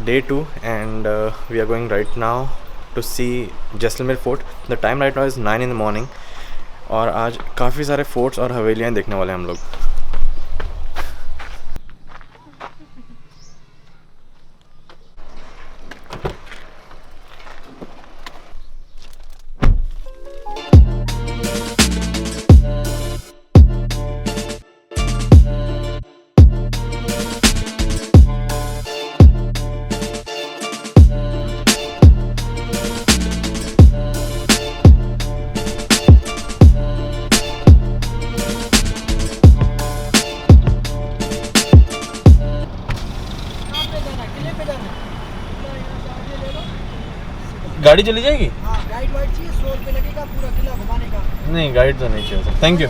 day 2 and we are going right now to see Jaisalmer fort. The time right now is 9 in the morning और आज काफ़ी सारे forts और हवेलियाँ देखने वाले हैं हम लोग. गाड़ी चली जाएगी? हाँ, गाइड वाइड चाहिए, 100 रुपये लगेगा पूरा किला घुमाने का. नहीं, गाइड तो नहीं चाहिए. Thank you.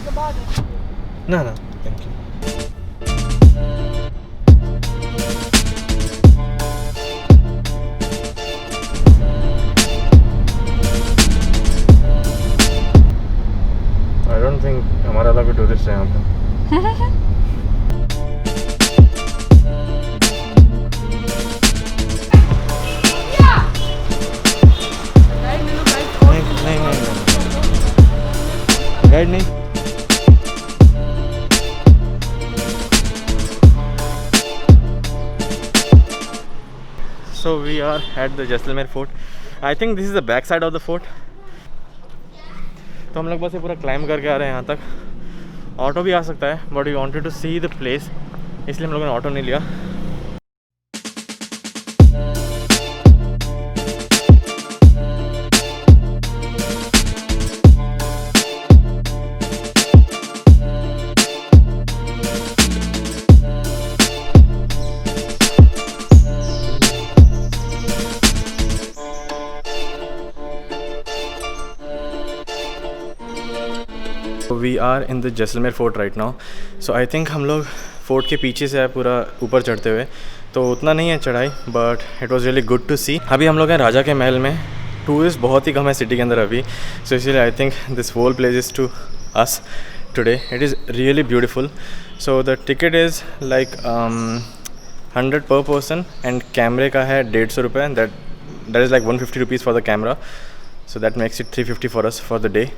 ना ना, thank you. I don't think हमारा अलावा कोई टूरिस्ट है यहाँ पे. गाइड नहीं. So we are at the Jaisalmer fort. I think this is the back side of the fort. तो हम लोग बस ये पूरा क्लाइम करके आ रहे हैं यहाँ तक. ऑटो भी आ सकता है but we wanted to see the place, इसलिए हम लोगों ने ऑटो नहीं लिया. We are in the Jaisalmer fort right now. So I think हम लोग फोर्ट के पीछे से है पूरा ऊपर चढ़ते हुए, तो उतना नहीं है चढ़ाई but it was really good to see. अभी हम लोग हैं राजा के महल में. टूरिस्ट बहुत ही कम है सिटी के अंदर अभी, सो इसीलिए I think this whole place is to us today. It is really beautiful. So the ticket is like 100 per person and कैमरे का है 150 रुपये. That is like 150 rupees for the camera. So that makes it 350 for us for the day.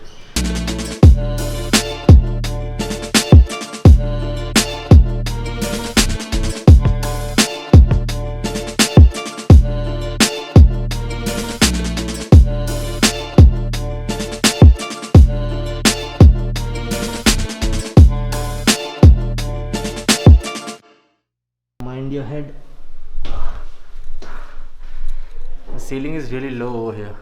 Mind your head. The ceiling is really low over here.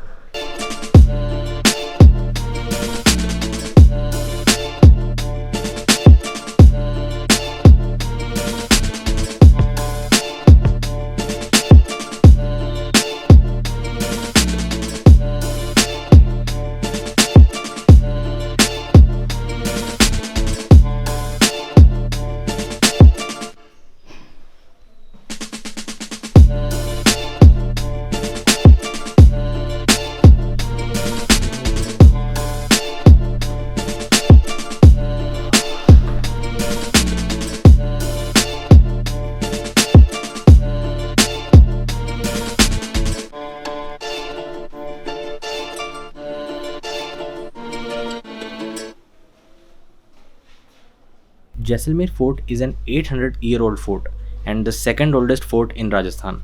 Jaisalmer Fort is an 800-year-old fort and the second oldest fort in Rajasthan.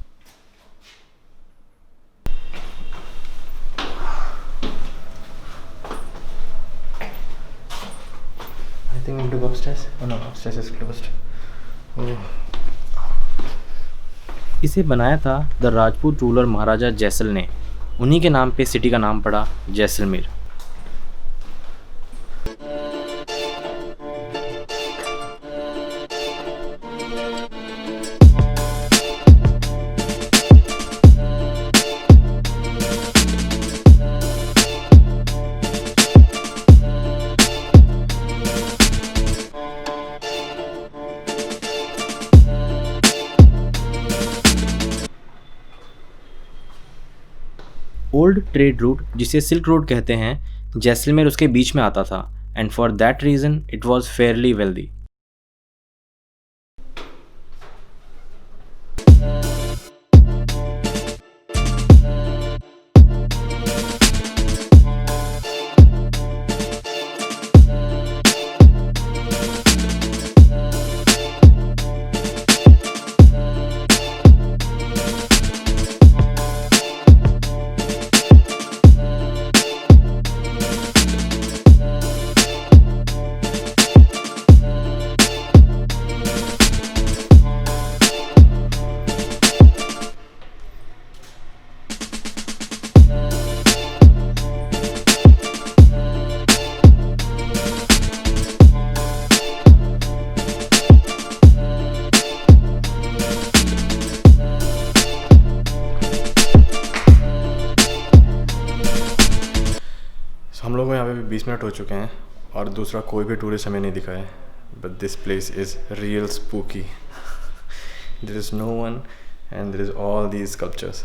I think we need to go upstairs. Oh no, upstairs is closed. Oh. इसे बनाया था the Rajput ruler महाराजा जैसल ने. उन्हीं के नाम पे city का नाम पड़ा जैसलमेर. ओल्ड ट्रेड रूट जिसे सिल्क रोड कहते हैं, जैसलमेर उसके बीच में आता था and for that reason it was Fairlie wealthy. हम लोग को यहाँ पे भी 20 मिनट हो चुके हैं और दूसरा कोई भी टूरिस्ट हमें नहीं दिखा है, but this place is real spooky. There is no one and there is all these sculptures.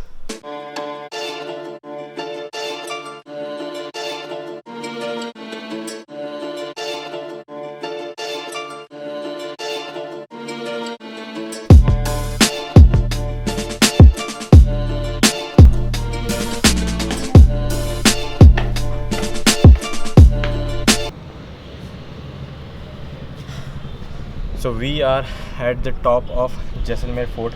So we are at the top of Jaisalmer fort.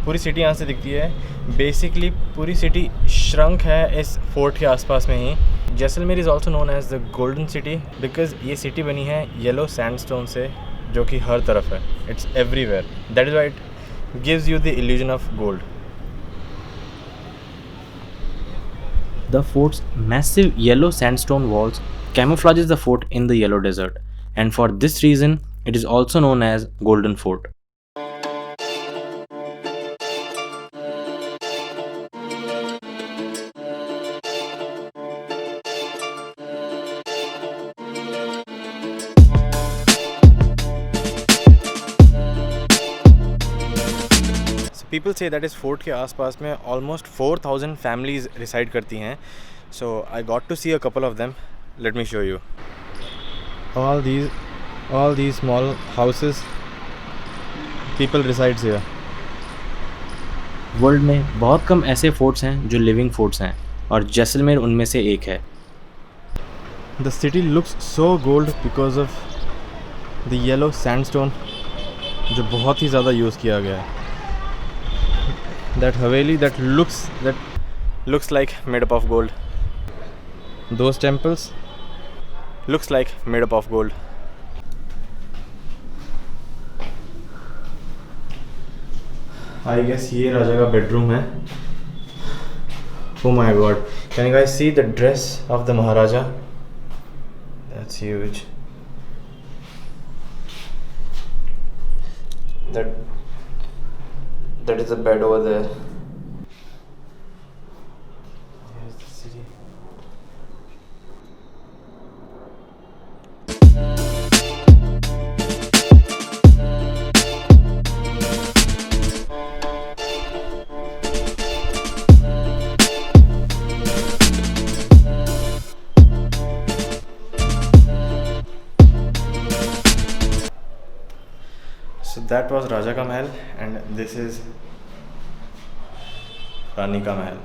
पूरी सिटी यहाँ से दिखती है. बेसिकली पूरी सिटी श्रंक है इस फोर्ट के आसपास में ही. Jaisalmer is also known as the golden city because ये सिटी बनी है येलो सैंडस्टोन से, जो कि हर तरफ है. It's everywhere. That is why it gives you the illusion of gold. The fort's massive yellow sandstone walls camouflages the fort in the yellow desert, and for this reason, it is also known as Golden Fort. People से that is fort के आसपास में almost 4000 families reside करती हैं. So I got to see a couple of them. Let me show you. All these small houses, people resides here. World में बहुत कम ऐसे forts हैं जो लिविंग फोर्ट्स हैं, और जैसलमेर उनमें से एक है. The city looks so gold because of the yellow sandstone, जो बहुत ही ज़्यादा यूज़ किया गया है. That haveli that looks like made up of gold. Those temples looks like made up of gold. I guess ये राजा का bedroom है. Oh my god, can you guys see the dress of the Maharaja? That's huge. That is a bed over there. Here's the city. So that was Raja ka Mahal and this is Rani ka Mahal.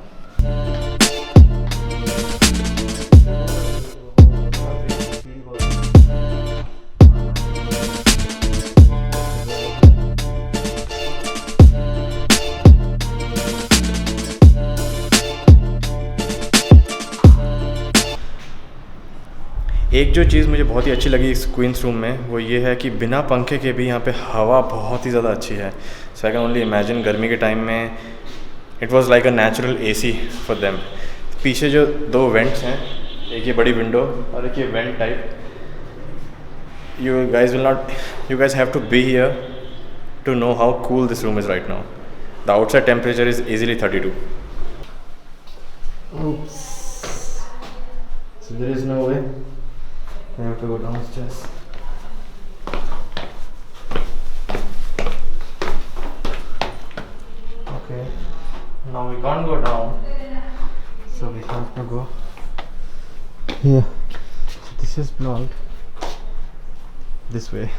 एक जो चीज़ मुझे बहुत ही अच्छी लगी इस queen's room में वो ये है कि बिना पंखे के भी यहाँ पे हवा बहुत ही ज़्यादा अच्छी है. सो आई कैन ओनली इमेजिन गर्मी के टाइम में it was like a natural AC for them. पीछे जो दो वेंट्स हैं, एक ये बड़ी विंडो और एक ये vent type. You guys have to be here to know how cool this room is right now. The outside temperature is easily 32. So there is no way. I have to go downstairs. Okay. Now we can't go down. So we have to go here. So this is blocked. This way.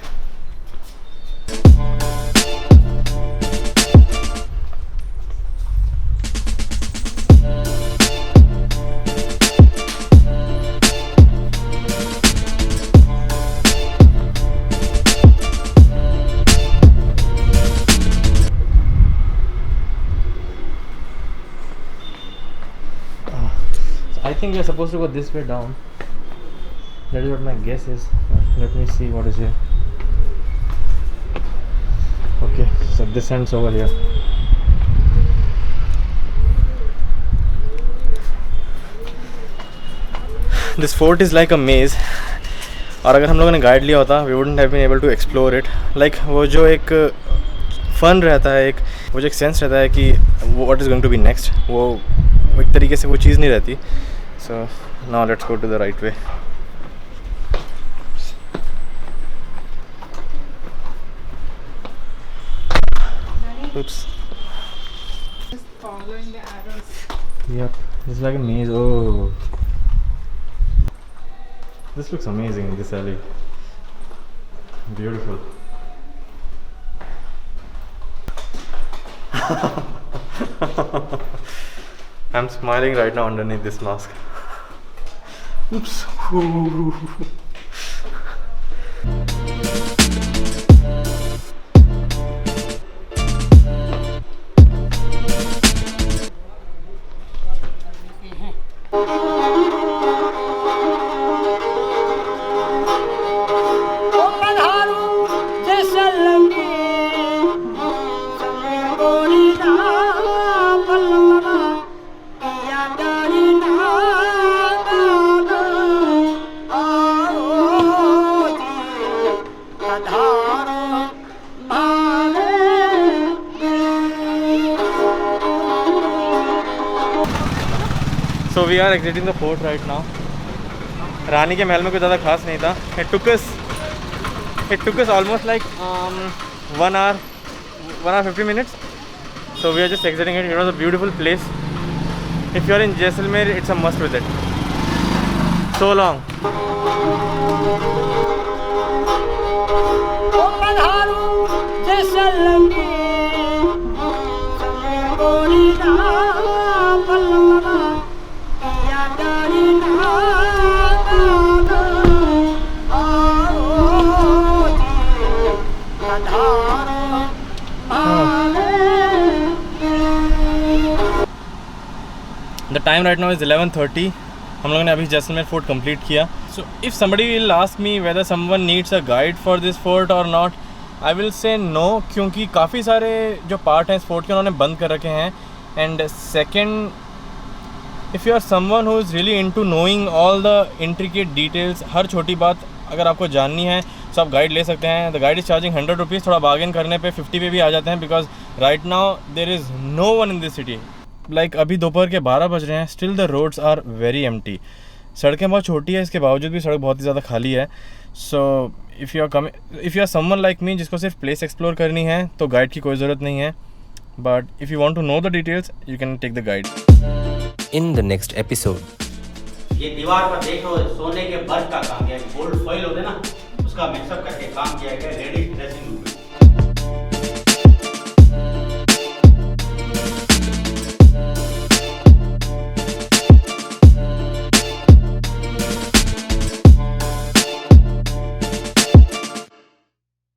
I think we are supposed to go this way down. That is what my guess is. Let me see what is here. Okay, so this ends over here. This fort is like a maze. और अगर हम लोगों ने guide लिया होता we wouldn't have been able to explore it. Like वो जो एक फन रहता है, वो जो एक सेंस रहता है कि what is going to be next, वो एक तरीके से वो चीज़ नहीं रहती. So now let's go to the right way. Oops. Just following the arrows. Yep, it's like a maze. Oh, this looks amazing in this alley. Beautiful. I'm smiling right now underneath this mask. Oops. So we are exiting the fort right now. रानी के महल में कुछ ज़्यादा खास नहीं था. It took us almost like 1 hour 50 minutes. So we are just exiting it. It was a beautiful place. If you are in Jaisalmer, it's a must visit. So long. The time right now is 11:30. हम लोगों ने अभी Jaisalmer fort complete किया. So if somebody will ask me whether someone needs a guide for this fort or not, I will say no, क्योंकि काफ़ी सारे जो part हैं इस फोर्ट के उन्होंने बंद कर रखे हैं. And second, if you are someone who is really into knowing all the intricate details, हर छोटी बात अगर आपको जाननी है तो आप गाइड ले सकते हैं. The guide is charging 100 rupees. थोड़ा बार्गेन करने पे 50 पे भी आ जाते हैं, because right now there is no one in this city. Like अभी दोपहर के 12 बज रहे हैं. Still the roads are very empty. सड़कें बहुत छोटी है, इसके बावजूद भी सड़क बहुत ही ज़्यादा खाली है. So if you are someone like me जिसको सिर्फ प्लेस एक्सप्लोर करनी है तो गाइड की कोई ज़रूरत नहीं है. But if you want to know the details you can take the guide. In the next episode. ये दीवार पर देखो सोने के बर्फ का काम किया, गोल्ड फॉइल होते ना उसका मिक्सअप करके काम किया गया. Ladies dressing